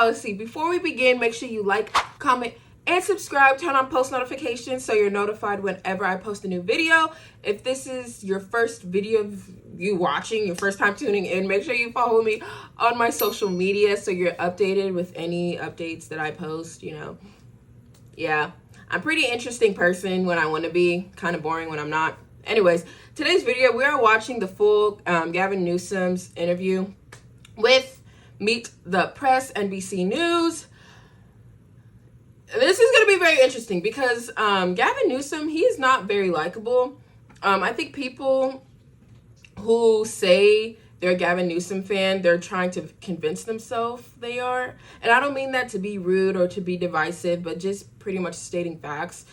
policy. Before we begin, make sure you like, comment, and subscribe. Turn on post notifications so you're notified whenever I post a new video. If this is your first video of you watching, your first time tuning in, make sure you follow me on my social media so you're updated with any updates that I post, you know. Yeah, I'm a pretty interesting person when I want to be, kind of boring when I'm not. Anyways, today's video, we are watching the full Gavin Newsom's interview with Meet the Press, NBC News. This is going to be very interesting because Gavin Newsom, he's not very likable. I think people who say they're a Gavin Newsom fan, they're trying to convince themselves they are. And I don't mean that to be rude or to be divisive, but just pretty much stating facts.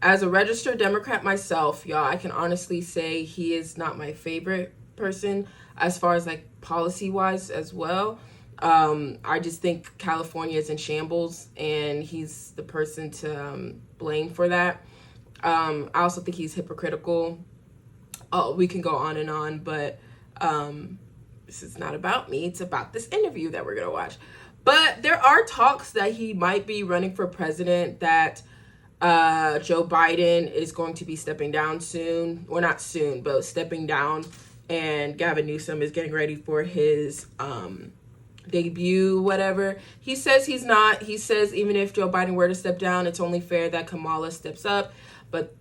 As a registered Democrat myself, y'all, I can honestly say he is not my favorite person as far as like policy-wise as well. I just think California is in shambles and he's the person to blame for that. I also think he's hypocritical. Oh, we can go on, but this is not about me. It's about this interview that we're going to watch. But there are talks that he might be running for president, that Joe Biden is going to be stepping down soon. Well, not soon, but stepping down. And Gavin Newsom is getting ready for his debut, whatever. He says he's not. He says even if Joe Biden were to step down, it's only fair that Kamala steps up. But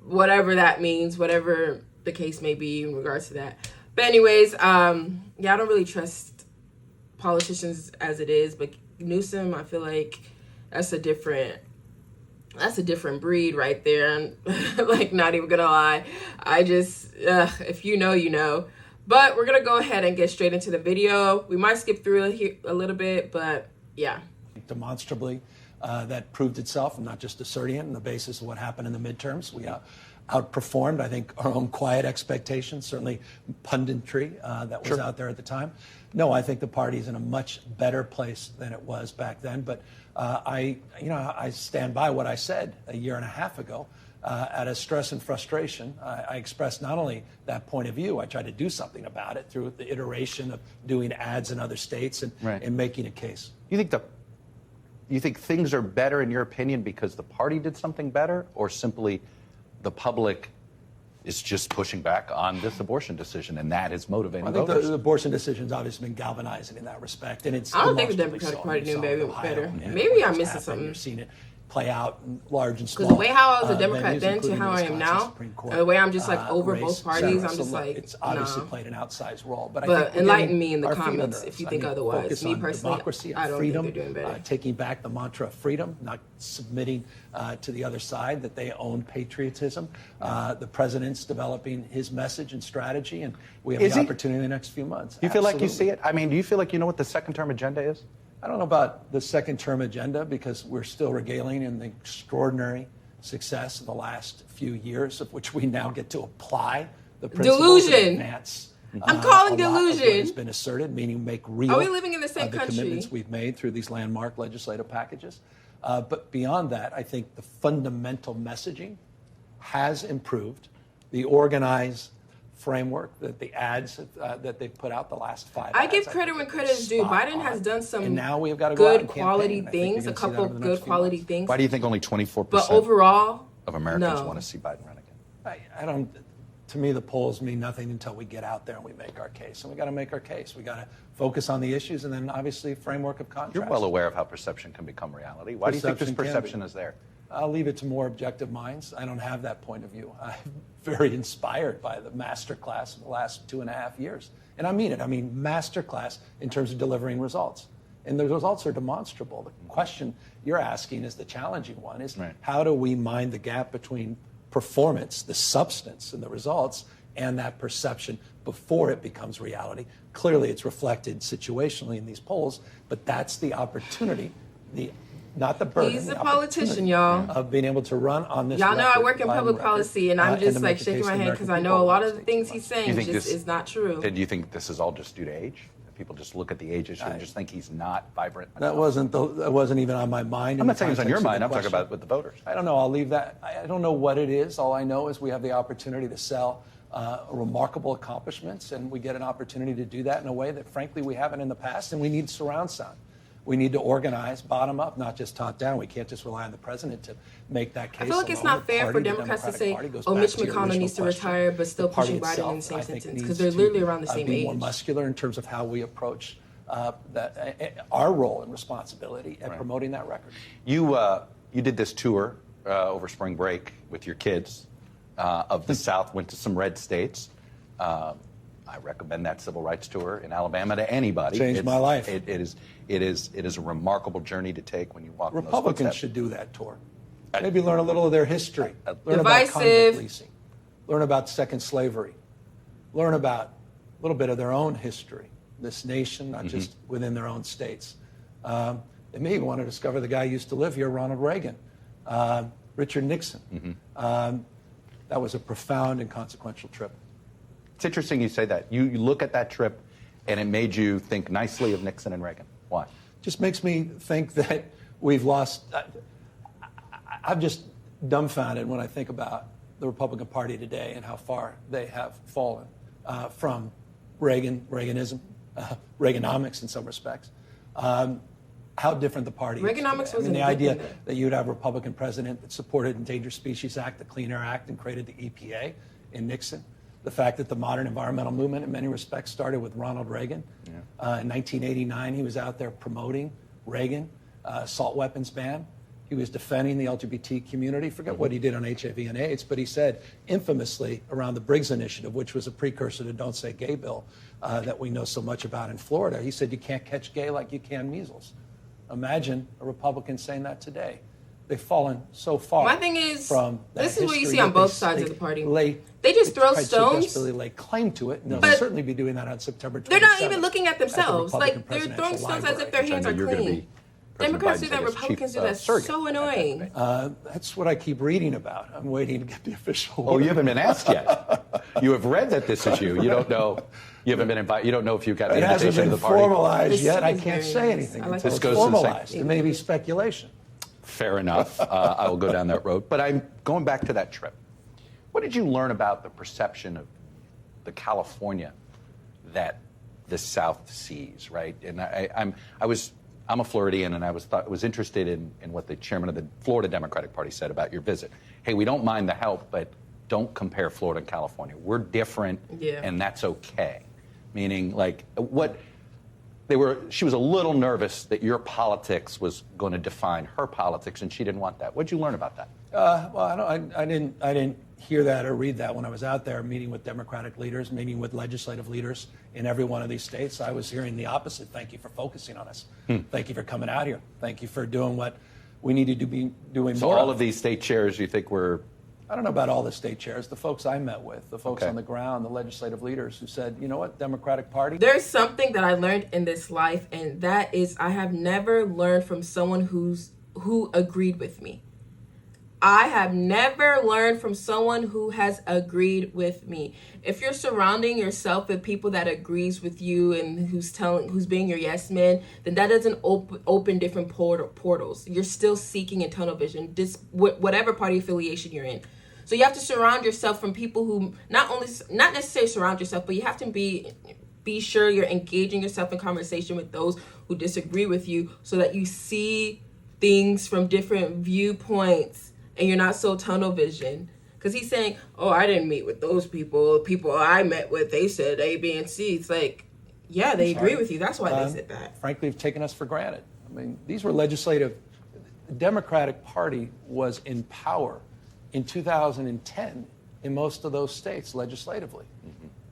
whatever that means, whatever the case may be in regards to that. But anyways, yeah, I don't really trust politicians as it is. But Newsom, I feel like that's a different breed right there. I'm like, not even gonna lie. I just, if you know, you know. But we're gonna go ahead and get straight into the video. We might skip through it a little bit, but yeah. Demonstrably, that proved itself. I'm not just asserting it on the basis of what happened in the midterms. We outperformed, I think, our own quiet expectations, certainly punditry that was out there at the time. No, I think the party is in a much better place than it was back then. But I stand by what I said a year and a half ago. Out of stress and frustration, I expressed not only that point of view, I tried to do something about it through the iteration of doing ads in other states and making a case. You think things are better in your opinion because the party did something better, or simply the public is just pushing back on this abortion decision, and that is motivating voters? I think the abortion decision's obviously been galvanizing in that respect, and it's. I don't think the Democratic Party knew better. Maybe I'm missing something. You're seeing it play out in large and small. Because the way how I was a Democrat then to how I am now, the way I'm just like over both parties, I'm just like, it's obviously played an outsized role. But I think enlighten me in the comments if you think otherwise. Me personally, democracy, I don't freedom, think they're doing better. Taking back the mantra of freedom, not submitting to the other side, that they own patriotism. The president's developing his message and strategy, and we have the opportunity in the next few months. Do you feel like you see it? I mean, do you feel like you know what the second-term agenda is? I don't know about the second-term agenda because we're still regaling in the extraordinary success of the last few years, of which we now get to apply the principles delusion. I'm calling delusion. What has been asserted, meaning make real. Are we living in the same the country? Commitments we've made through these landmark legislative packages. But beyond that, I think the fundamental messaging has improved. The organized framework, that the ads that they've put out the last 5 I ads, give credit when credit is due. Biden has done some and now we have got to go out good and quality campaign. things, a couple of good quality things. Why do you think only 24% But overall, of Americans want to see Biden run again? I don't. To me, the polls mean nothing until we get out there and we make our case. And we got to make our case. We got to focus on the issues, and then obviously framework of contrast. You're well aware of how perception can become reality. Why do you think this perception is there? I'll leave it to more objective minds. I don't have that point of view. I'm very inspired by the masterclass of the last 2.5 years. And I mean it. I mean masterclass in terms of delivering results. And the results are demonstrable. The question you're asking is the challenging one, is how do we mind the gap between performance, the substance and the results, and that perception before it becomes reality? Clearly it's reflected situationally in these polls, but that's the opportunity, not the burden. He's a politician, y'all. Of being able to run on this. Y'all know I work in public policy, and I'm just like shaking my head because I know a lot of the things he's saying just is not true. Do you think this is all just due to age? People just look at the age issue and just think he's not vibrant enough? That wasn't even on my mind. I'm not saying it's on your mind. I'm talking about with the voters. I don't know. I'll leave that. I don't know what it is. All I know is we have the opportunity to sell remarkable accomplishments, and we get an opportunity to do that in a way that, frankly, we haven't in the past, and we need surround sound. we need to organize bottom up, not just top down. We can't just rely on the president to make that case. I feel like it's alone. not fair for Democrats to say, oh, Mitch McConnell needs to retire, but still pushing Biden in the same sentence, because they're literally around the same be age. More muscular in terms of how we approach our role and responsibility at promoting that record. You did this tour over spring break with your kids of the South, went to some red states. I recommend that civil rights tour in Alabama to anybody. Changed my life. It is a remarkable journey to take when you walk in those Republicans footsteps. should do that tour. Maybe learn a little of their history. Learn Divisive. about convict leasing. Learn about second slavery. Learn about a little bit of their own history, this nation, not just within their own states. They may even want to discover the guy who used to live here, Ronald Reagan, Richard Nixon. That was a profound and consequential trip. It's interesting you say that. You look at that trip, and it made you think nicely of Nixon and Reagan. Why? Just makes me think that we've lost. I'm just dumbfounded when I think about the Republican Party today and how far they have fallen from Reaganism, Reaganomics in some respects. How different the party is. Reaganomics today. I mean, the idea that you'd have a Republican president that supported Endangered Species Act, the Clean Air Act, and created the EPA in Nixon. The fact that the modern environmental movement in many respects started with Ronald Reagan. In 1989, he was out there promoting Reagan, assault weapons ban. He was defending the LGBT community. Forget what he did on HIV and AIDS, but he said infamously around the Briggs Initiative, which was a precursor to Don't Say Gay bill that we know so much about in Florida. He said you can't catch gay like you can measles. Imagine a Republican saying that today. They've fallen so far. My thing is, from that this is what you history see on that both sides of the party. They just throw tried stones. So desperately lay claim to it, and they'll But certainly be doing that on September 27th. They're not even looking at themselves. the Like, Republican they're throwing stones as if their Which I hands know are you're gonna clean. be President Democrats Biden's, do that, I guess, Republicans chief, do that. surrogate So at that annoying. debate. That's what I keep reading about. I'm waiting to get the official Oh, word. you haven't been asked yet. You have read that this is you. You don't know. You haven't been invited. You don't know if you've got the It hasn't invitation been to the party. formalized This yet. I is can't very say nice. anything I like until this. it's This goes to the formalized. same- It may be speculation. Fair enough. I will go down that road. But I'm going back to that trip. What did you learn about the perception of the California that the South sees, right? And I'm a Floridian, and I was interested in what the chairman of the Florida Democratic Party said about your visit. Hey, we don't mind the help, but don't compare Florida and California. We're different, and that's okay. Meaning, like, she was a little nervous that your politics was going to define her politics, and she didn't want that. What did you learn about that? Well, I didn't hear that or read that when I was out there meeting with Democratic leaders, meeting with legislative leaders in every one of these states. I was hearing the opposite. Thank you for focusing on us. Thank you for coming out here. Thank you for doing what we needed to be doing So more. all of these state chairs you think were... I don't know about all the state chairs. The folks I met with, the folks Okay. on the ground, the legislative leaders who said, you know what, Democratic Party. There's something that I learned in this life, and that is I have never learned from someone who agreed with me. I have never learned from someone who has agreed with me. If you're surrounding yourself with people that agrees with you and who's being your yes man, then that doesn't open different portals. You're still seeking in tunnel vision, whatever party affiliation you're in. So you have to surround yourself from people who not necessarily surround yourself, but you have to be sure you're engaging yourself in conversation with those who disagree with you, so that you see things from different viewpoints. And you're not so tunnel vision. Because he's saying, oh, I didn't meet with those people. People I met with, they said A, B, and C. It's like, yeah, they agree with you. That's why they said that. Frankly, have taken us for granted. I mean, these were legislative. The Democratic Party was in power in 2010 in most of those states legislatively.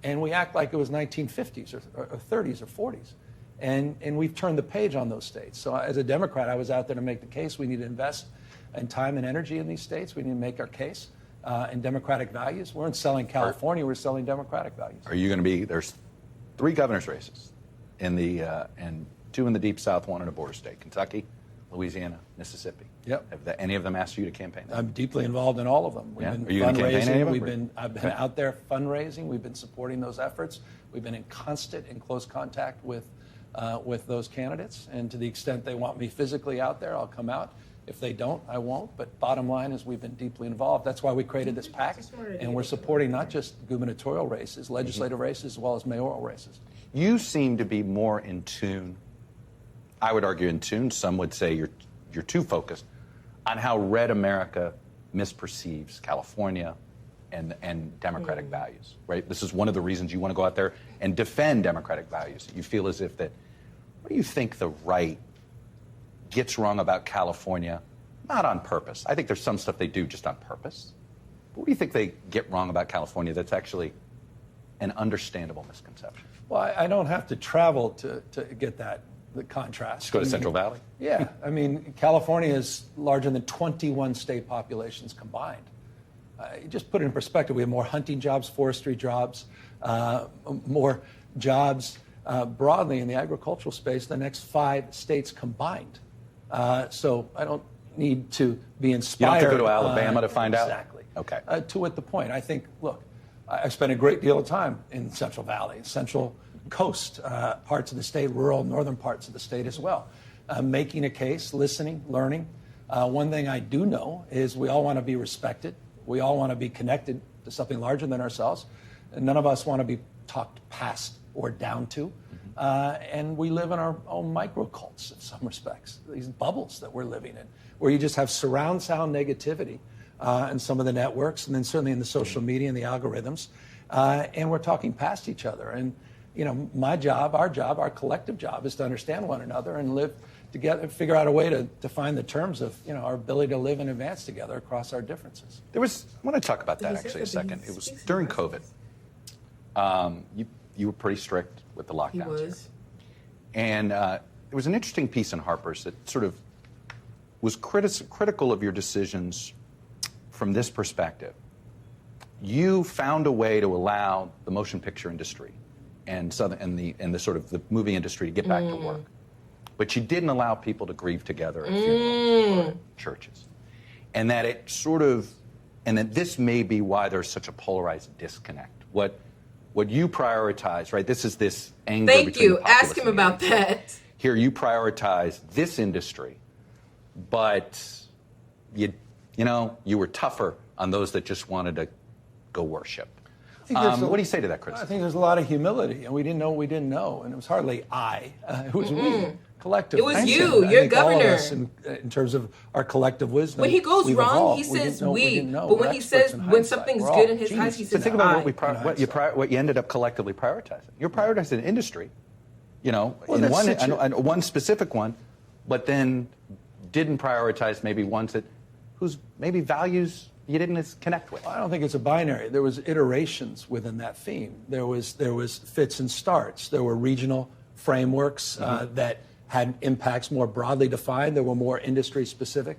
And we act like it was 1950s or 30s or 40s. And we've turned the page on those states. So as a Democrat, I was out there to make the case we need to invest and time and energy in these states. We need to make our case in democratic values. We weren't selling California, we're selling democratic values. Are you going to be... There's 3 governor's races and 2 in the Deep South, 1 in a border state: Kentucky, Louisiana, Mississippi. Yep. Have any of them asked you to campaign? I'm deeply involved in all of them. We've been Are you going to campaign any of them? I've been out there fundraising. We've been supporting those efforts. We've been in constant and close contact with those candidates. And to the extent they want me physically out there, I'll come out. If they don't, I won't. But bottom line is we've been deeply involved. That's why we created this PAC. And we're supporting not just gubernatorial races, legislative races, as well as mayoral races. You seem to be more in tune. I would argue in tune, some would say you're too focused on how red America misperceives California and democratic values, right? This is one of the reasons you want to go out there and defend democratic values. You feel as if that, what do you think the right gets wrong about California? Not on purpose. I think there's some stuff they do just on purpose. But what do you think they get wrong about California that's actually an understandable misconception? Well, I don't have to travel to get the contrast. Just go to Central Valley? Yeah. I mean, California is larger than 21 state populations combined. Just put it in perspective, we have more hunting jobs, forestry jobs, more jobs broadly in the agricultural space than the next 5 states combined. So I don't need to be inspired. You don't have to go to Alabama to find out? Exactly. Okay. To what the point. I think, look, I spent a great deal of time in Central Valley, Central Coast, parts of the state, rural, northern parts of the state as well, making a case, listening, learning. One thing I do know is we all want to be respected. We all want to be connected to something larger than ourselves. And none of us want to be talked past or down to. And we live in our own microcults in some respects, these bubbles that we're living in, where you just have surround sound negativity in some of the networks, and then certainly in the social media and the algorithms. And we're talking past each other. And, you know, my job, our collective job is to understand one another and live together, figure out a way to find the terms of, you know, our ability to live and advance together across our differences. I want to talk about that actually a second. It was during COVID. You were pretty strict with the lockdowns. He was. And there was an interesting piece in Harper's that sort of was critical of your decisions from this perspective. You found a way to allow the motion picture industry and the sort of the movie industry to get back to work. But you didn't allow people to grieve together at funerals or churches. And that it sort of, and that this may be why there's such a polarized disconnect. What you prioritize, right? This is this anger Thank between you. the populace Ask him and the about elite. that. Here you prioritize this industry, but you were tougher on those that just wanted to go worship. What do you say to that, Chris? I think there's a lot of humility, and we didn't know what we didn't know, and it was hardly it was we, collective. It was mindset. you, I your think all of governor. us in terms of our collective wisdom. When he goes we've wrong, evolved. he says didn't know what we. didn't know. But We're when he experts says in when hindsight. something's We're good all in his eyes, he geniuses. says So think about I. what you ended up collectively prioritizing. You're prioritizing industry, Well, in that's one specific one, but then didn't prioritize maybe ones whose maybe values you didn't connect with. I don't think it's a binary. There was iterations within that theme. There was fits and starts. There were regional frameworks that had impacts more broadly defined. There were more industry specific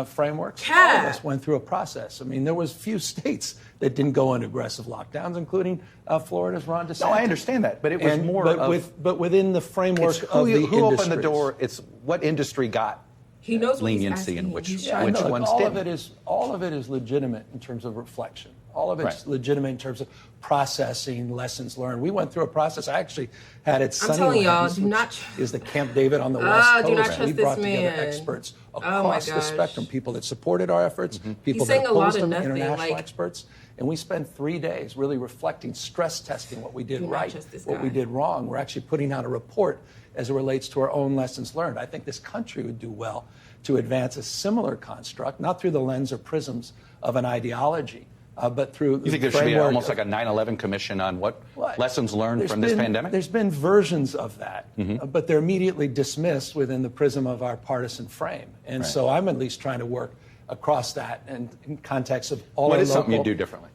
frameworks. All of us went through a process. I mean, there was few states that didn't go into aggressive lockdowns, including Florida's Ron DeSantis. No, I understand that, but it was but within the framework of the who opened the industries. door. It's what industry got He knows what he's leniency asking and him. which He's Yeah, I know. ones all didn't. All of it is legitimate in terms of reflection. All of it's Right. legitimate in terms of processing lessons learned. We went through a process. I actually had it. I'm telling y'all, Sunnylands, do which not is the Camp David on the West Coast. do not trust We this brought together man. experts Oh, my across the gosh. spectrum, people that supported our efforts, people He's that saying a lot opposed of them, nothing, international like- experts. And we spent 3 days really reflecting, stress testing what we did Do not right, trust this what we guy. did wrong. We're actually putting out a report as it relates to our own lessons learned. I think this country would do well to advance a similar construct, not through the lens or prisms of an ideology, but through You think there should be almost like a 9/11 commission on what lessons learned from this pandemic? There's been versions of that, but they're immediately dismissed within the prism of our partisan frame. And Right. so I'm at least trying to work across that and in context of all What our is something local- you'd do differently?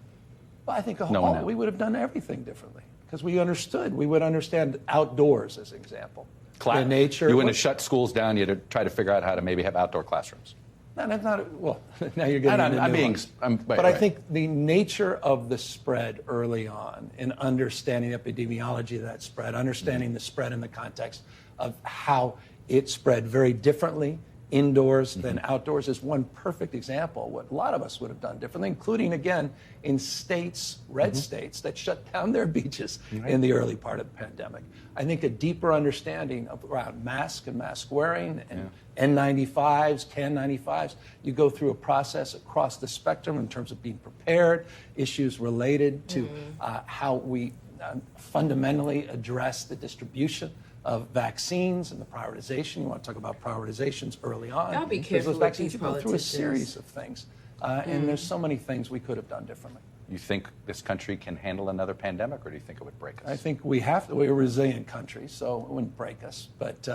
Well, I think No one knows. we would have done everything differently because we understood. We would understand outdoors, as an example. The nature. You wouldn't have shut schools down. You'd have tried to figure out how to maybe have outdoor classrooms. No, that's not. Well, now you're getting into nuance. But I think the nature of the spread early on, and understanding the epidemiology of that spread, understanding the spread in the context of how it spread very differently indoors than outdoors, is one perfect example of what a lot of us would have done differently, including, again, in states, red states, that shut down their beaches in the early part of the pandemic. I think a deeper understanding around mask and mask wearing and N95s, KN95s. You go through a process across the spectrum in terms of being prepared, issues related to how we fundamentally address the distribution of vaccines and the prioritization. You want to talk about prioritizations early on. Y'all be Because careful those with vaccines, these you go through a politicians. series of things. And there's so many things we could have done differently. You think this country can handle another pandemic, or do you think it would break us? I think we have to. We're a resilient country, so it wouldn't break us. But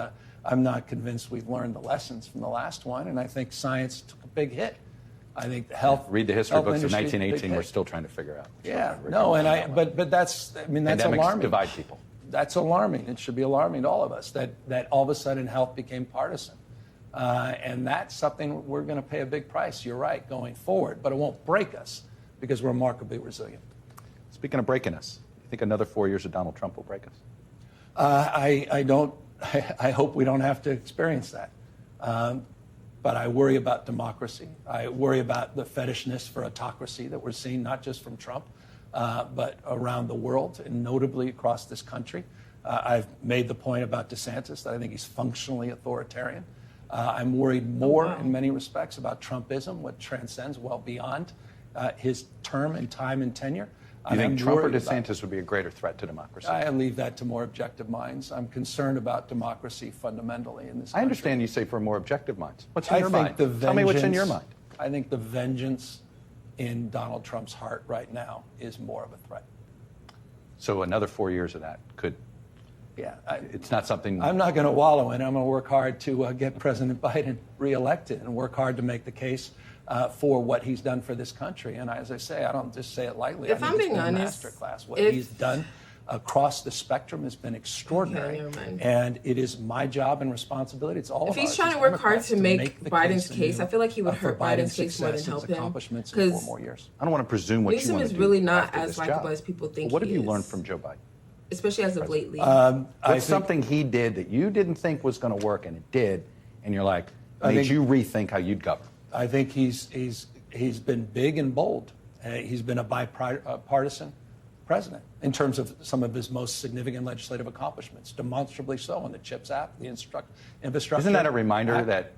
I'm not convinced we've learned the lessons from the last one, and I think science took a big hit. I think the health. Read the history health books of industry took a big 1918. We're hit. still trying to figure out. Yeah, no, but that's that's Pandemics alarming. divide people. That's alarming. It should be alarming to all of us that all of a sudden health became partisan. And that's something we're going to pay a big price, you're right, going forward. But it won't break us because we're remarkably resilient. Speaking of breaking us, you think another 4 years of Donald Trump will break us? I don't. I hope we don't have to experience that. But I worry about democracy. I worry about the fetishness for autocracy that we're seeing, not just from Trump, but around the world, and notably across this country. I've made the point about DeSantis that I think he's functionally authoritarian. I'm worried more in many respects about Trumpism, what transcends well beyond his term and time and tenure. Do you think Trump or worried about- DeSantis would be a greater threat to democracy? I leave that to more objective minds. I'm concerned about democracy fundamentally in this country. I understand you say for more objective minds. What's in I your think mind? the Tell me what's in your vengeance- mind. I think the vengeance in Donald Trump's heart right now is more of a threat. So another 4 years of that could. Yeah, It's not something. I'm not going to wallow in it. I'm going to work hard to get President Biden reelected and work hard to make the case for what he's done for this country. And as I say, I don't just say it lightly. If I I'm think being it's been honest, a masterclass. What if- he's done across the spectrum has been extraordinary. Okay, never mind. And it is my job and responsibility. It's all If of he's ours trying as to work hard Democrats to make the Biden's anew, case, I feel like he would for hurt Biden's Biden's case more than success help and him. accomplishments in 4 Because more years. I don't want to presume what you Newsome want is to do really not after as this likable job. as people think What he have you is. learned from Joe Biden? Especially as of lately. I What's think- something he did that you didn't think was going to work and it did, and you're like, I made think- you rethink how you'd govern? I think he's been big and bold. He's been a bipartisan president in terms of some of his most significant legislative accomplishments, demonstrably so on the CHIPS Act, the infrastructure. Isn't that a reminder Act. that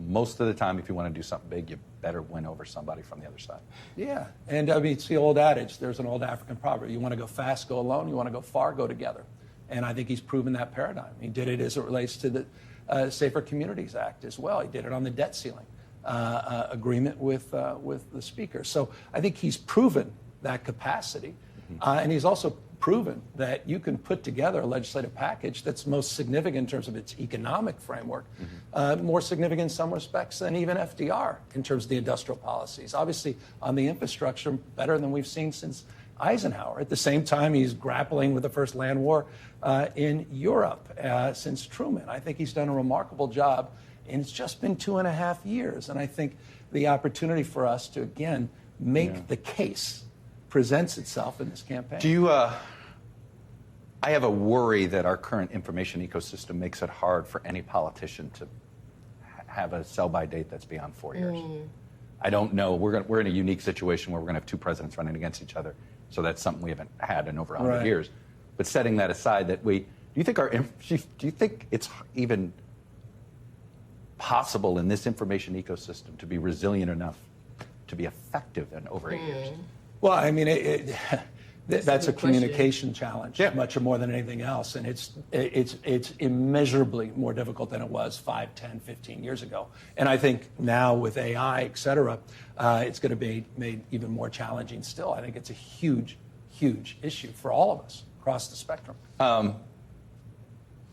most of the time, if you want to do something big, you better win over somebody from the other side? Yeah, and I mean, it's the old adage. There's an old African proverb. You want to go fast, go alone. You want to go far, go together. And I think he's proven that paradigm. He did it as it relates to the Safer Communities Act as well. He did it on the debt ceiling agreement with the speaker. So I think he's proven that capacity. And he's also proven that you can put together a legislative package that's most significant in terms of its economic framework, more significant in some respects than even FDR in terms of the industrial policies. Obviously, on the infrastructure, better than we've seen since Eisenhower. At the same time, he's grappling with the first land war in Europe since Truman. I think he's done a remarkable job, and it's just been 2.5 years. And I think the opportunity for us to, again, make the case presents itself in this campaign. Do you? I have a worry that our current information ecosystem makes it hard for any politician to have a sell-by date that's beyond 4 years. I don't know. We're in a unique situation where we're going to have two presidents running against each other, so that's something we haven't had in over 100 Right. years. But setting that aside, do you think it's even possible in this information ecosystem to be resilient enough to be effective in over 8 years? Well, I mean, that's a good communication challenge, Yeah. much more than anything else. And it's immeasurably more difficult than it was 5, 10, 15 years ago. And I think now with AI, et cetera, it's going to be made even more challenging still. I think it's a huge, huge issue for all of us across the spectrum.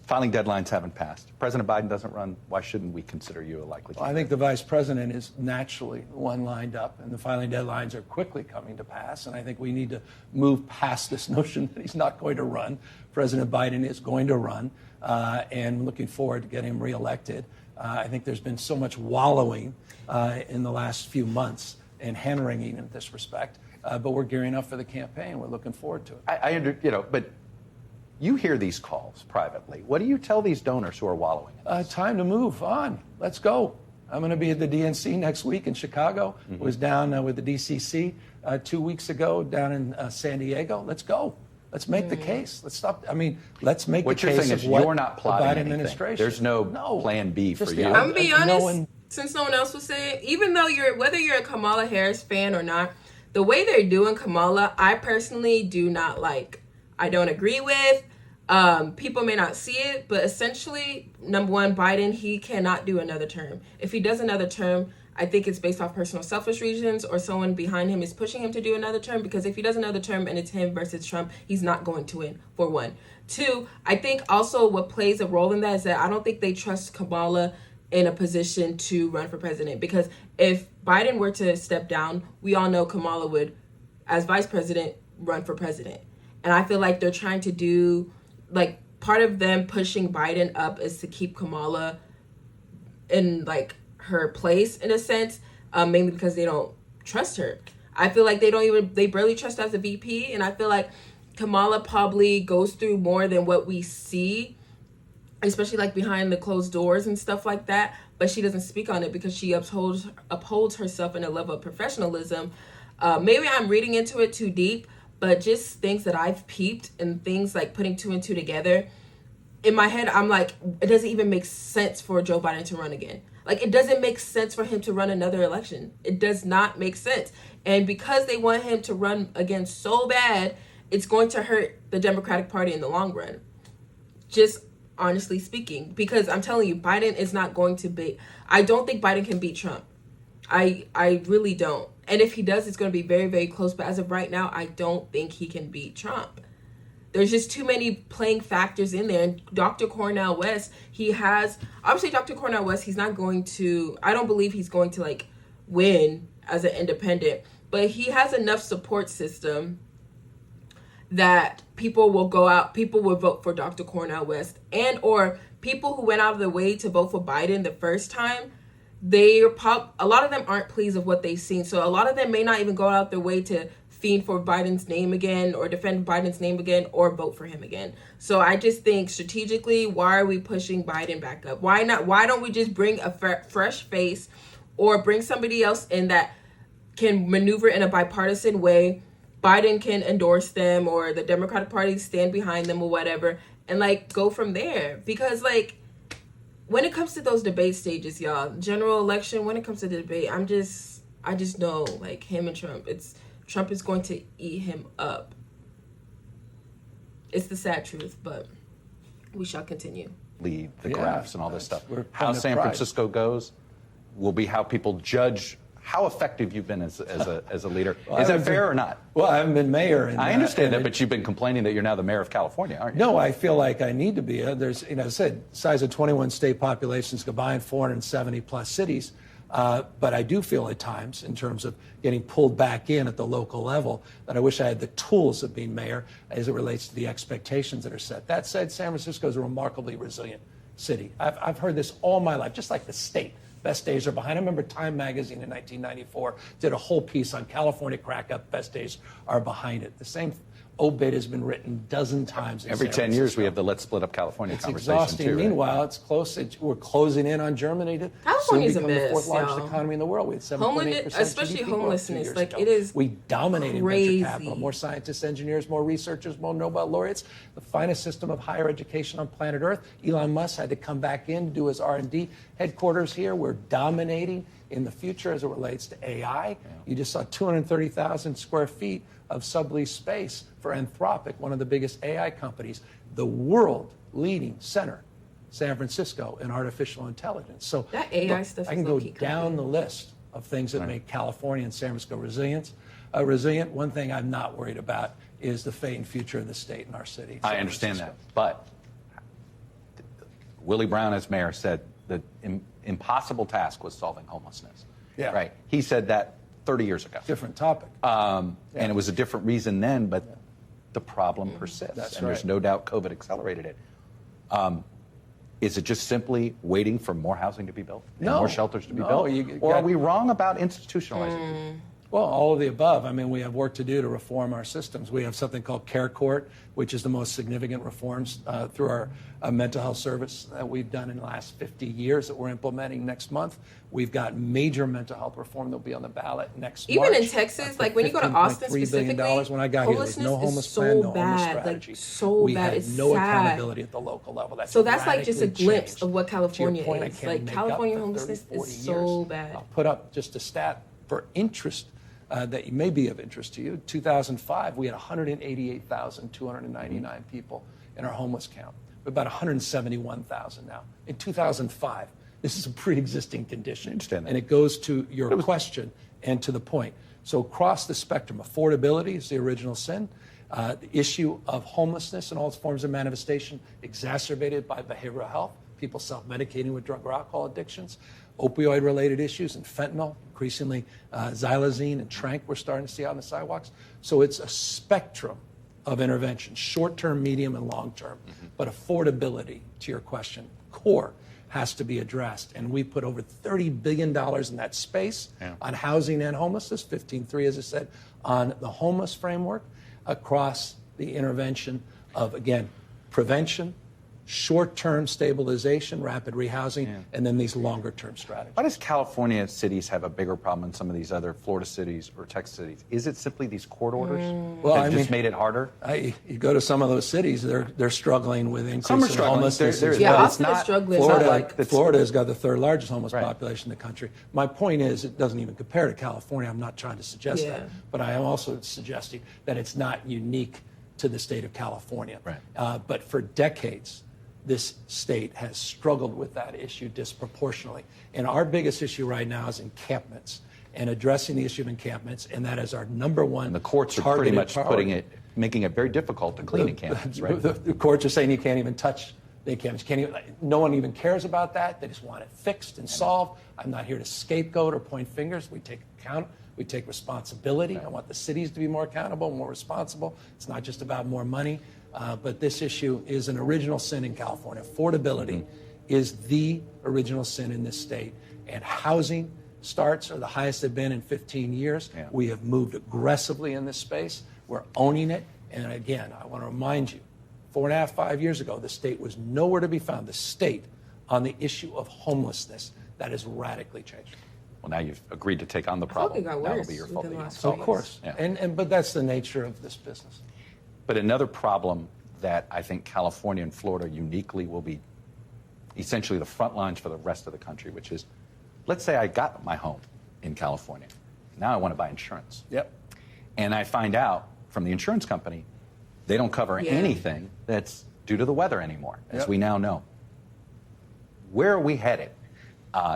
Filing deadlines haven't passed. President Biden doesn't run. Why shouldn't we consider you a likely Well, I think the vice president is naturally the one lined up, and the filing deadlines are quickly coming to pass. And I think we need to move past this notion that he's not going to run. President Biden is going to run, and looking forward to getting him reelected. I think there's been so much wallowing in the last few months and hand-wringing in this respect, but we're gearing up for the campaign. We're looking forward to it. But you hear these calls privately. What do you tell these donors who are wallowing in this? Time to move on. Let's go. I'm going to be at the DNC next week in Chicago. Was down with the DCC 2 weeks ago down in San Diego. Let's go. Let's make the case. Let's stop. I mean, let's make What the you're case saying of is what you're not the plotting Biden anything. administration. There's no plan B for Just you. the- I'm gonna be no honest, one- since no one else was saying, even though whether you're a Kamala Harris fan or not, the way they're doing Kamala, I personally do not like. I don't agree with. People may not see it, but essentially, number one, Biden, he cannot do another term. If he does another term, I think it's based off personal selfish reasons, or someone behind him is pushing him to do another term, because if he does another term and it's him versus Trump, he's not going to win, for one. Two, I think also what plays a role in that is that I don't think they trust Kamala in a position to run for president, because if Biden were to step down, we all know Kamala would, as vice president, run for president. And I feel like they're trying to do, like, part of them pushing Biden up is to keep Kamala in, like, her place, in a sense, mainly because they don't trust her. I feel like they barely trust her as a VP, and I feel like Kamala probably goes through more than what we see, especially, like, behind the closed doors and stuff like that, but she doesn't speak on it because she upholds herself in a level of professionalism. Maybe I'm reading into it too deep, but just things that I've peeped and things like putting two and two together, in my head, I'm like, it doesn't even make sense for Joe Biden to run again. Like, it doesn't make sense for him to run another election. It does not make sense. And because they want him to run again so bad, it's going to hurt the Democratic Party in the long run. Just honestly speaking, because I'm telling you, Biden is not going to beat. I don't think Biden can beat Trump. I really don't. And if he does, it's going to be very, very close. But as of right now, I don't think he can beat Trump. There's just too many playing factors in there. And Dr. Cornel West, obviously Dr. Cornel West, he's not going to, I don't believe he's going to, like, win as an independent. But he has enough support system that people will vote for Dr. Cornel West. And or people who went out of their way to vote for Biden the first time, a lot of them aren't pleased with what they've seen. So a lot of them may not even go out their way to fiend for Biden's name again, or defend Biden's name again, or vote for him again. So I just think strategically, why are we pushing Biden back up? Why don't we just bring a fresh face, or bring somebody else in that can maneuver in a bipartisan way? Biden can endorse them, or the Democratic Party stand behind them, or whatever, and, like, go from there. Because, like, when it comes to those debate stages, y'all, general election, when it comes to the debate, I just know, like, him and Trump is going to eat him up. It's the sad truth, but we shall continue. Lead the graphs and all this stuff. How How San Francisco goes will be how people judge how effective you've been as a leader. Well, is that fair or not? Well, I haven't been mayor. I understand that, but you've been complaining that you're now the mayor of California, aren't you? No, I feel like I need to be. There's, I said, size of 21 state populations combined, 470 plus cities. But I do feel at times, in terms of getting pulled back in at the local level, that I wish I had the tools of being mayor as it relates to the expectations that are set. That said, San Francisco is a remarkably resilient city. I've heard this all my life, just like the state. Best days are behind. I remember Time magazine in 1994 did a whole piece on California crack up. Best days are behind it. The same obit has been written a dozen times. Every 10 years we have the let's split up California it's conversation exhausting. too. Right? Meanwhile, it's close. We're closing in on Germany to California's soon become a the fourth mess, largest y'all. economy in the world. We had 7.8% Especially GDP growth homelessness. 2 years Like, ago. it is We dominate crazy. in venture capital. More scientists, engineers, more researchers, more Nobel laureates. The finest system of higher education on planet Earth. Elon Musk had to come back in to do his R&D headquarters here. We're dominating in the future as it relates to AI. You just saw 230,000 square feet of sublease space for Anthropic, one of the biggest AI companies, the world leading center, San Francisco, in artificial intelligence. So that AI look, stuff I is can go low-key down the list of things that make California and San Francisco resilient. One thing I'm not worried about is the fate and future of the state and our city. I understand that, but Willie Brown, as mayor, said the impossible task was solving homelessness. Yeah. Right. He said that 30 years ago. Different topic. And it was a different reason then, but the problem persists. That's and there's right. no doubt COVID accelerated it. Is it just simply waiting for more housing to be built? And No. more shelters to be No, built? you Or are got- we wrong about institutionalizing it? Well, all of the above. I mean, we have work to do to reform our systems. We have something called Care Court, which is the most significant reforms through our mental health service that we've done in the last 50 years that we're implementing next month. We've got major mental health reform that will be on the ballot next Even March. in Texas, like when you go to Austin $15.3 billion specifically, when I got here. There's no homelessness homeless is plan, so no homeless bad, strategy. like so we bad. had It's no sad. accountability at the local level. That's So that's like just a radically glimpse changed. of what To your California point, I is. can't Like, make California up for homelessness 30, 40 is so years. bad. I'll put up just a stat for interest that may be of interest to you. 2005, we had 188,299 people in our homeless count. We're about 171,000 now. In 2005, this is a pre-existing condition. I understand that. And it goes to your question and to the point. So across the spectrum, affordability is the original sin. The issue of homelessness and all its forms of manifestation exacerbated by behavioral health, people self-medicating with drug or alcohol addictions, opioid-related issues and fentanyl, increasingly xylazine and tranq we're starting to see out on the sidewalks. So it's a spectrum of intervention, short-term, medium, and long-term. But affordability, to your question, core, has to be addressed. And we put over $30 billion in that space on housing and homelessness, 15.3, as I said, on the homeless framework, across the intervention of, again, prevention, short-term stabilization, rapid rehousing, and then these longer-term strategies. Why does California cities have a bigger problem than some of these other Florida cities or Texas cities? Is it simply these court orders that just made it harder? You go to some of those cities, they're struggling with Some are increasing struggling. homelessness. Austin is struggling. Florida has got the third largest homeless population in the country. My point is, it doesn't even compare to California. I'm not trying to suggest that, but I am also suggesting that it's not unique to the state of California. Right. But for decades, this state has struggled with that issue disproportionately. And our biggest issue right now is encampments and addressing the issue of encampments, and that is our number one. And the courts are pretty much making it very difficult to clean encampments, right? The courts are saying you can't even touch the encampments. No one even cares about that. They just want it fixed and solved. I'm not here to scapegoat or point fingers. We take account. We take responsibility. I want the cities to be more accountable, more responsible. It's not just about more money. But this issue is an original sin in California. Affordability is the original sin in this state. And housing starts are the highest they've been in 15 years. We have moved aggressively in this space. We're owning it. And again, I want to remind you, 4.5, 5 years ago, the state was nowhere to be found. The state on the issue of homelessness, that has radically changed. Well, now you've agreed to take on the problem. That'll be your fault. Of course. But that's the nature of this business. But another problem that I think California and Florida uniquely will be essentially the front lines for the rest of the country, which is, let's say I got my home in California. Now I want to buy insurance. Yep. And I find out from the insurance company, they don't cover anything that's due to the weather anymore, as we now know. Where are we headed?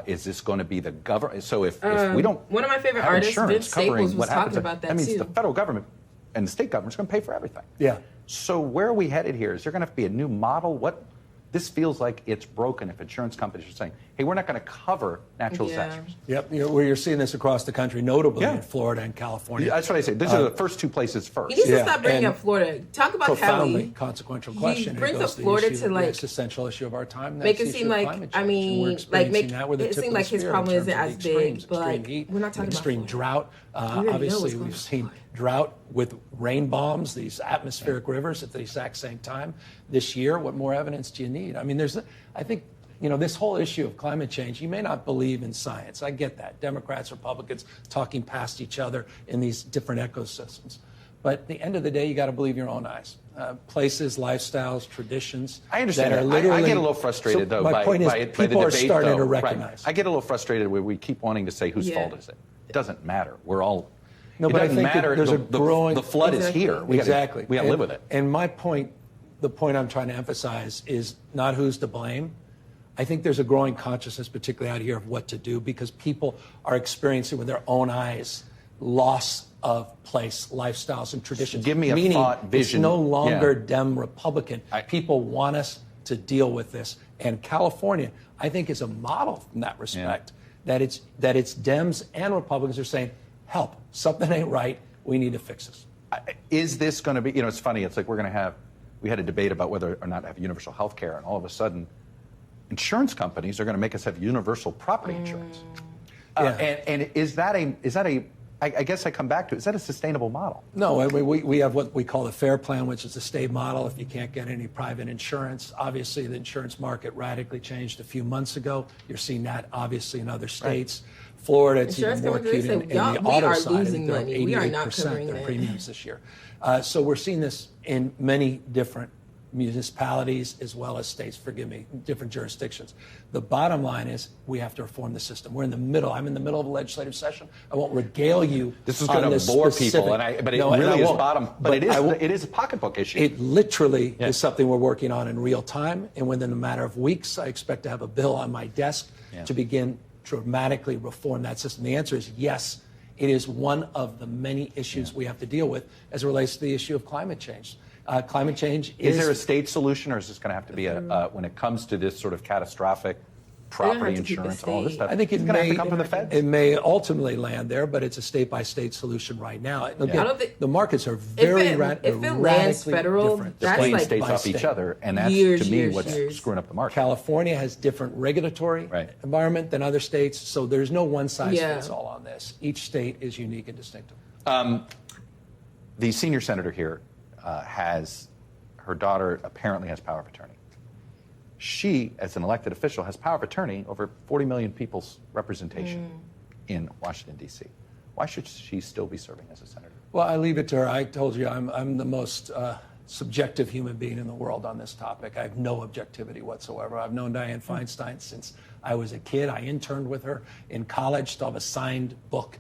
Is this going to be the government? So if we don't, one of my favorite have artists, insurance Vince Staples, was talking about that means too. the federal government and the state government's going to pay for everything. Yeah. So where are we headed here? Is there going to be a new model? This feels like it's broken if insurance companies are saying, hey, we're not going to cover natural disasters. Yep, where you're seeing this across the country, notably in Florida and California. That's what I say. These are the first two places first. You need to stop bringing up Florida. Talk about profoundly Cali. consequential question. He brings up Florida to the existential issue of our time. Make it seem like, I mean, it seems like his problem isn't as big, but we're not talking about extreme drought. Obviously, we've seen drought with rain bombs, these atmospheric rivers at the exact same time this year. What more evidence do you need? I mean, I think, this whole issue of climate change, you may not believe in science. I get that. Democrats, Republicans talking past each other in these different ecosystems. But at the end of the day, you got to believe your own eyes. Places, lifestyles, traditions. I understand that. Are literally, I get a little frustrated, though, my point is, by people the debate, are starting to right. recognize. I get a little frustrated where we keep wanting to say, whose fault is it? It doesn't matter. We're all... No, it but I doesn't think matter. there's a growing... The flood is here. We got to live with it. And my point, the point I'm trying to emphasize is not who's to blame. I think there's a growing consciousness, particularly out here, of what to do because people are experiencing with their own eyes loss of place, lifestyles, and traditions. Give me a thought, vision. It's no longer Dem Republican. People want us to deal with this. And California, I think, is a model in that respect, that it's Dems and Republicans are saying, help, something ain't right, we need to fix this. Is this going to be, it's funny, it's like we had a debate about whether or not to have universal health care, and all of a sudden, insurance companies are going to make us have universal property insurance. And is that a I guess I come back to, is that a sustainable model? No, we have what we call the FAIR Plan, which is a state model if you can't get any private insurance. Obviously, the insurance market radically changed a few months ago. You're seeing that, obviously, in other states. Right. Florida, it's even more acute in the auto side. I think they're up 88% their premiums this year. So we're seeing this in many different municipalities as well as states, forgive me, different jurisdictions. The bottom line is we have to reform the system. We're in the middle. I'm in the middle of a legislative session. I won't regale you. This is going to bore people, but it really is bottom. But it is a pocketbook issue. It literally is something we're working on in real time, and within a matter of weeks, I expect to have a bill on my desk to begin dramatically reform that system. The answer is yes. It is one of the many issues we have to deal with as it relates to the issue of climate change. Climate change is there a state solution, or is this going to have to be when it comes to this sort of catastrophic property insurance and all this stuff? I think it's going to have to come from the feds. It may ultimately land there, but it's a state-by-state solution right now. Again, the markets are very if it lands federal, different. They're playing states off each other, and that's to me what's screwing up the market. California has different regulatory environment than other states, so there's no one size fits all on this. Each state is unique and distinctive. The senior senator here has her daughter apparently has power of attorney. She, as an elected official, has power of attorney over 40 million people's representation in Washington, D.C. Why should she still be serving as a senator? Well, I leave it to her. I told you I'm the most subjective human being in the world on this topic. I have no objectivity whatsoever. I've known Dianne Feinstein since I was a kid. I interned with her in college, still have a signed book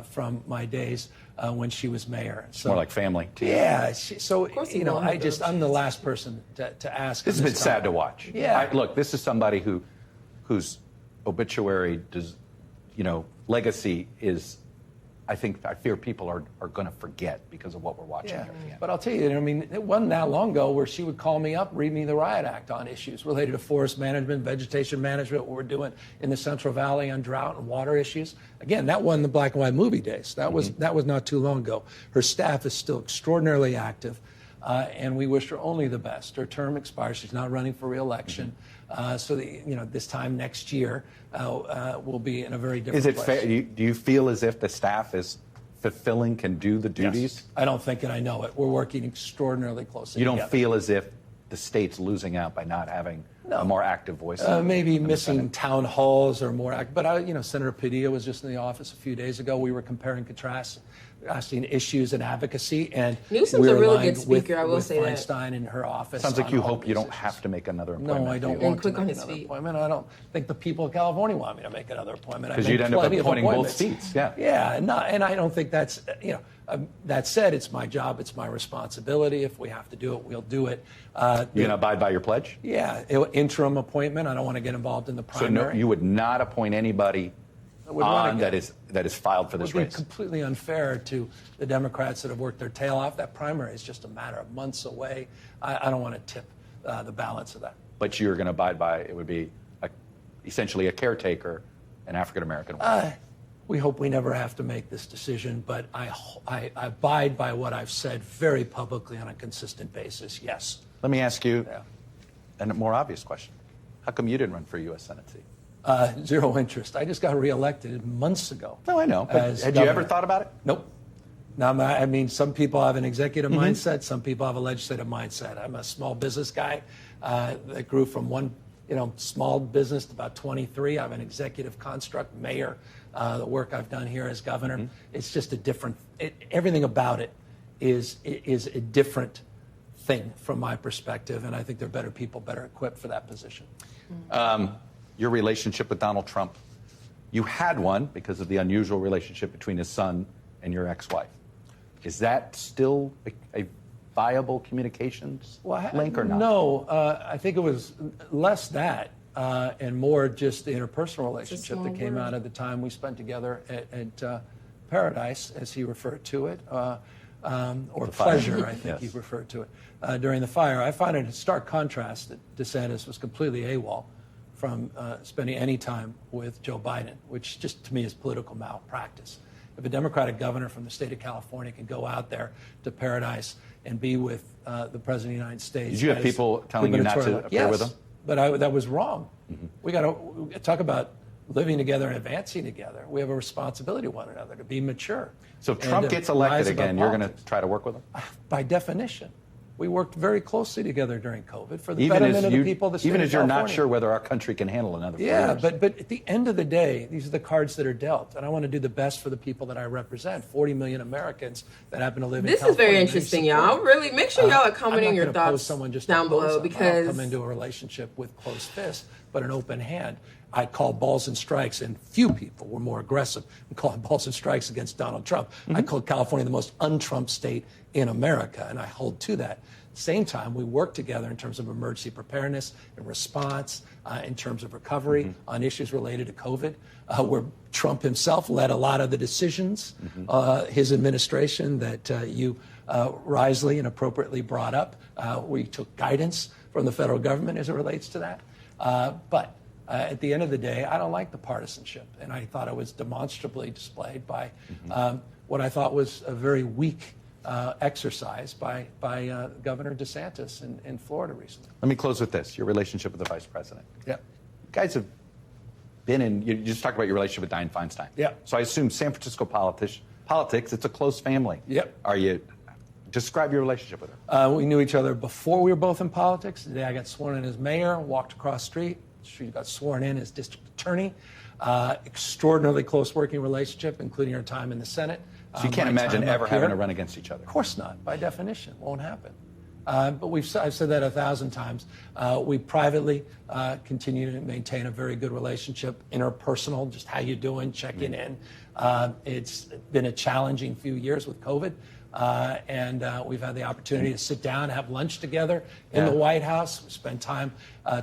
from my days when she was mayor. So, more like family. Yeah. I'm the last person to ask. This has been sad to watch. Yeah. Look, this is somebody whose obituary legacy is, I fear people are going to forget because of what we're watching here at the end. But I'll tell you, it wasn't that long ago where she would call me up, read me the Riot Act on issues related to forest management, vegetation management, what we're doing in the Central Valley on drought and water issues. Again, that wasn't the black and white movie days. That was not too long ago. Her staff is still extraordinarily active, and we wish her only the best. Her term expires. She's not running for re-election. So this time next year, we'll be in a very different place. Is it fair? Do you feel as if the staff is fulfilling, can do the duties? Yes. I don't think it. I know it. We're working extraordinarily closely You don't together. feel as if the state's losing out by not having a more active voice? Maybe missing town halls or more active. But, Senator Padilla was just in the office a few days ago. We were comparing contrasts, asking issues and advocacy. And Newsome's a really good speaker, I will say that. Feinstein in her office. Sounds like you hope you don't have to make another appointment. No, I don't want to make another appointment. I don't think the people of California want me to make another appointment. Because you'd end up appointing both seats. Yeah. Yeah, and I don't think that's, that said, it's my job, it's my responsibility. If we have to do it, we'll do it. You're going to abide by your pledge? Yeah, interim appointment. I don't want to get involved in the primary. So you would not appoint anybody that is filed for this race? It would be completely unfair to the Democrats that have worked their tail off. That primary is just a matter of months away. I don't want to tip the balance of that. But you're going to abide by, it would be essentially a caretaker, an African-American woman. We hope we never have to make this decision, but I abide by what I've said very publicly on a consistent basis, yes. Let me ask you a more obvious question. How come you didn't run for a U.S. Senate seat? Zero interest. I just got reelected months ago. No, I know. But had you ever thought about it? Nope. Now, some people have an executive mindset. Some people have a legislative mindset. I'm a small business guy that grew from one small business to about 23. I have an executive construct, mayor. The work I've done here as governor, it's just a different. Everything about it is a different thing from my perspective, and I think there are better people, better equipped for that position. Your relationship with Donald Trump, you had one because of the unusual relationship between his son and your ex-wife. Is that still a viable communications link or not? No, I think it was less that and more just the interpersonal relationship that came out of the time we spent together at Paradise, as he referred to it, or pleasure, I think he referred to it, during the fire. I find it in stark contrast that DeSantis was completely AWOL from spending any time with Joe Biden, which just to me is political malpractice. If a Democratic governor from the state of California can go out there to Paradise and be with the President of the United States. Did you have people telling you not to appear with him? But that was wrong. We got to talk about living together and advancing together. We have a responsibility to one another to be mature. So if Trump gets elected again, you're going to try to work with him? By definition. We worked very closely together during COVID for the betterment of the people of the state Even of as you're not California. sure whether our country can handle another 4 Yeah, years. but at the end of the day, these are the cards that are dealt, and I want to do the best for the people that I represent, 40 million Americans that happen to live in This California. is very and they interesting, support y'all. it. Really, make sure y'all are commenting I'm your not gonna thoughts oppose someone just down to oppose below them. I because don't come into a relationship with closed fists, but an open hand. I call balls and strikes, and few people were more aggressive in calling balls and strikes against Donald Trump. I called California the most un-Trump state in America, and I hold to that. Same time, we work together in terms of emergency preparedness and response, in terms of recovery on issues related to COVID, where Trump himself led a lot of the decisions, his administration that you wisely and appropriately brought up. We took guidance from the federal government as it relates to that. But at the end of the day, I don't like the partisanship, and I thought it was demonstrably displayed by what I thought was a very weak exercise by Governor DeSantis in Florida recently. Let me close with this, your relationship with the vice president. Yeah. You guys have been in, you just talked about your relationship with Dianne Feinstein. Yeah. So I assume San Francisco politics, it's a close family. Yep. Describe your relationship with her. We knew each other before we were both in politics. The day I got sworn in as mayor, walked across the street. She got sworn in as district attorney. Extraordinarily close working relationship, including her time in the Senate. So you can't imagine ever having to run against each other. Of course not. By definition, won't happen. But I've said that 1,000 times. We privately continue to maintain a very good relationship, interpersonal, just how you doing, checking in. It's been a challenging few years with COVID. And we've had the opportunity to sit down, have lunch together in the White House. We spend time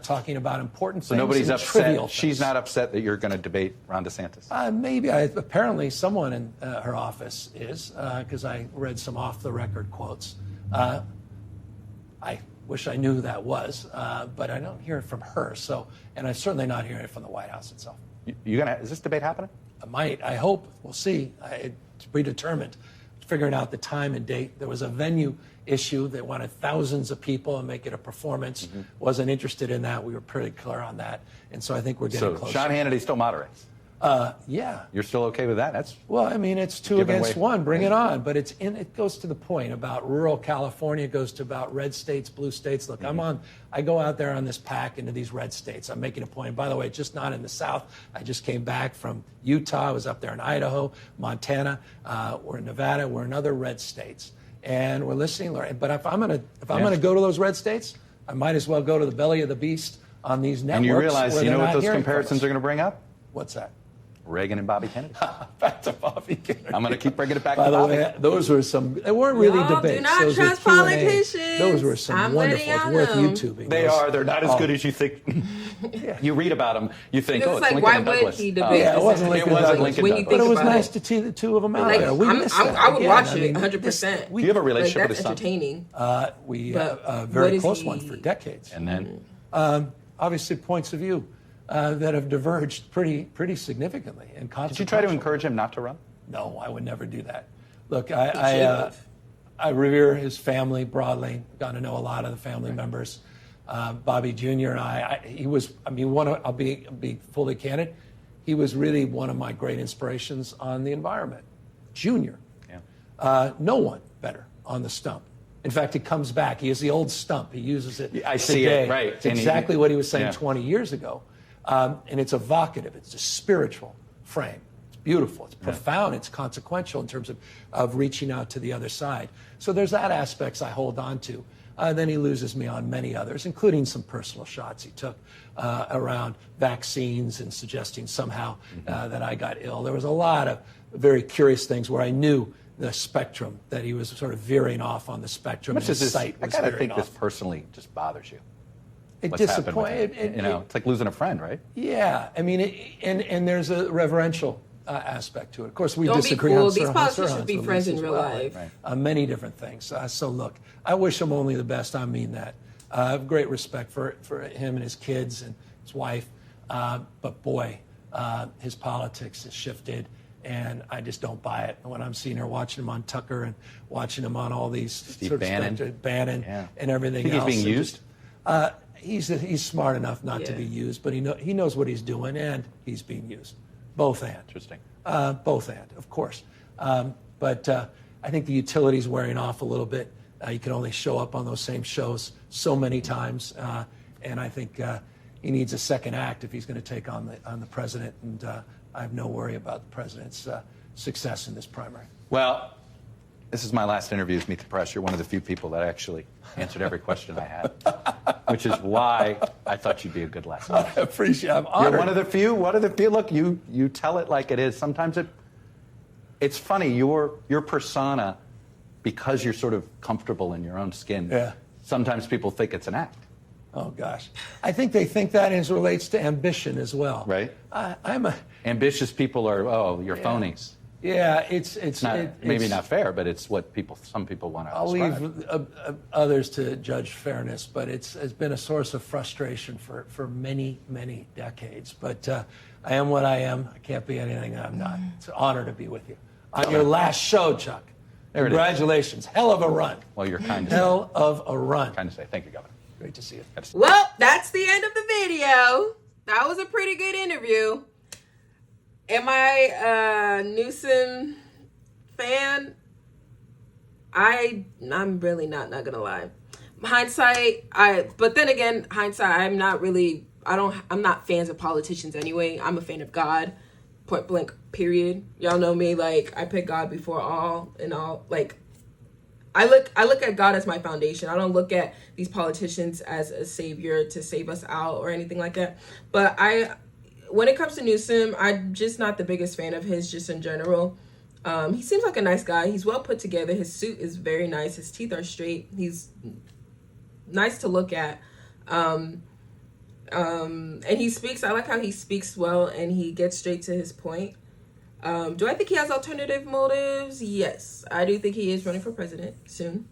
talking about important things. So nobody's and upset. trivial She's things. not upset that you're going to debate Ron DeSantis. Maybe. Apparently someone in her office is, because I read some off-the-record quotes. I wish I knew who that was, but I don't hear it from her. And I'm certainly not hearing it from the White House itself. Is this debate happening? I might. I hope. We'll see. It's predetermined. Figuring out the time and date. There was a venue issue. They wanted thousands of people and make it a performance. Wasn't interested in that. We were pretty clear on that. And so I think we're getting closer. Sean Hannity still moderates. Yeah. You're still okay with that? Well, I mean, it's two Giving against away. one. Bring it on. But it goes to the point about rural California. It goes to about red states, blue states. Look, I go out there on this pack into these red states. I'm making a point. By the way, just not in the South. I just came back from Utah. I was up there in Idaho, Montana. We're in Nevada. We're in other red states. And we're listening. But if I'm gonna go to those red states, I might as well go to the belly of the beast on these networks. And you realize, where you know they're what not those hearing from comparisons us. are going to bring up? What's that? Reagan and Bobby Kennedy. Back to Bobby Kennedy. I'm going to keep bringing it back By to the Bobby. way, those were some. They weren't really Y'all do debates. not Those were trust Q&A. politicians. Those were some I'm wonderful. letting It's y'all worth know. YouTubing. They those. are. They're not as good as you think. You read about them, you think, It's oh, it's like, Lincoln why and would Douglas. he Oh, debate yeah, it wasn't this? Lincoln It wasn't Douglas. Lincoln When you Douglas. think But it was about nice it. to see the two of them out Like, there. We missed that. I would Again, watch I it mean, 100%. Do you have a relationship Like, with that's his son? entertaining. We But have a what very is close he- one for decades. And then, Obviously, points of view that have diverged pretty significantly and did you try to consequential. encourage him not to run? No, I would never do that. Look, should've. I revere his family broadly. Got to know a lot of the family members. Bobby Jr. and he was. I mean, I'll be fully candid. He was really one of my great inspirations on the environment. Junior, no one better on the stump. In fact, he comes back. He is the old stump. He uses it. I see today. it, right. It's And exactly what he was saying yeah. 20 years ago, and it's evocative. It's a spiritual frame. It's beautiful. It's profound. It's consequential in terms of reaching out to the other side. So there's that aspects I hold on to. Then he loses me on many others, including some personal shots he took around vaccines and suggesting somehow that I got ill. There was a lot of very curious things where I knew the spectrum, that he was sort of veering off on the spectrum. Much And as his this, sight I was kind of veering think this off. personally just bothers you. It What's happened with disappointed. him. It's like losing a friend, right? Yeah, I mean, and there's a reverential aspect to it. Of course, we Don't be disagree fooled. on These Sirhan's politicians should be beliefs friends in as real well, life. Right. many different things. So look, I wish him only the best. I mean that. I have great respect for him and his kids and his wife. But boy, his politics has shifted, and I just don't buy it. When I'm seeing her, watching him on Tucker and watching him on all these Steve Bannon. Bannon Yeah. and everything Think else. he's being and used? He's smart enough not to Yeah. be used, but he knows what he's doing, and he's being used. Both and. Interesting. Both and, of course. But I think the utility's wearing off a little bit. You can only show up on those same shows so many times, and I think he needs a second act if he's going to take on the president. And I have no worry about the president's success in this primary. Well, this is my last interview with Meet the Press. You're one of the few people that actually answered every question I had, which is why I thought you'd be a good last I appreciate it. I'm honored. You're one of the few. Look, you tell it like it is. Sometimes it's funny. Your persona, because you're sort of comfortable in your own skin. Yeah. Sometimes people think it's an act. Oh gosh, I think they think that as relates to ambition as well. Right. I'm a Ambitious people are you're phonies. Yeah, it's Not maybe not fair, but it's what some people want to I'll describe. leave others to judge fairness, but it's been a source of frustration for many, many decades. But I am what I am. I can't be anything I'm not. It's an honor to be with you on your last show, Chuck. There it is. Congratulations. Hell of a run. Well, you're kind to Hell of a run. Kind to say. Thank you, Governor. Great to see you. Well, that's the end of the video. That was a pretty good interview. Am I a Newsome fan? I'm really not gonna lie. But then again, hindsight, I'm not fans of politicians anyway. I'm a fan of God, point blank, period. Y'all know me, like, I pick God before all. Like, I look at God as my foundation. I don't look at these politicians as a savior to save us out or anything like that. But when it comes to Newsome, I'm just not the biggest fan of his, just in general. He seems like a nice guy. He's well put together. His suit is very nice. His teeth are straight. He's nice to look at. And he speaks, I like how he speaks well and he gets straight to his point. Do I think he has alternative motives? Yes. I do think he is running for president soon.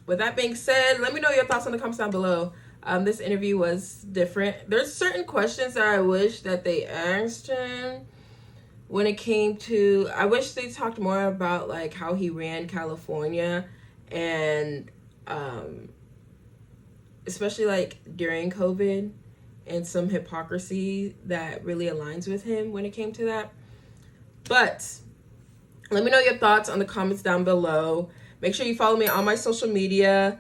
With that being said, let me know your thoughts in the comments down below. This interview was different. There's certain questions that I wish that they asked him when it came to, I wish they talked more about like how he ran California and especially like during COVID and some hypocrisy that really aligns with him when it came to that. But let me know your thoughts on the comments down below. Make sure you follow me on my social media.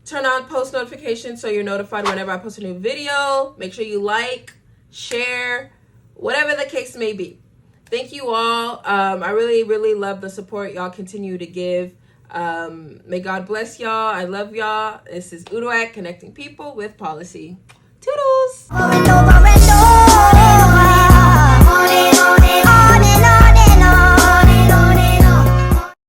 Turn on post notifications so you're notified whenever I post a new video. Make sure you like, share, whatever the case may be. Thank you all. I really, really love the support y'all continue to give. May God bless y'all. I love y'all. This is Udoak, connecting people with policy. Toodles!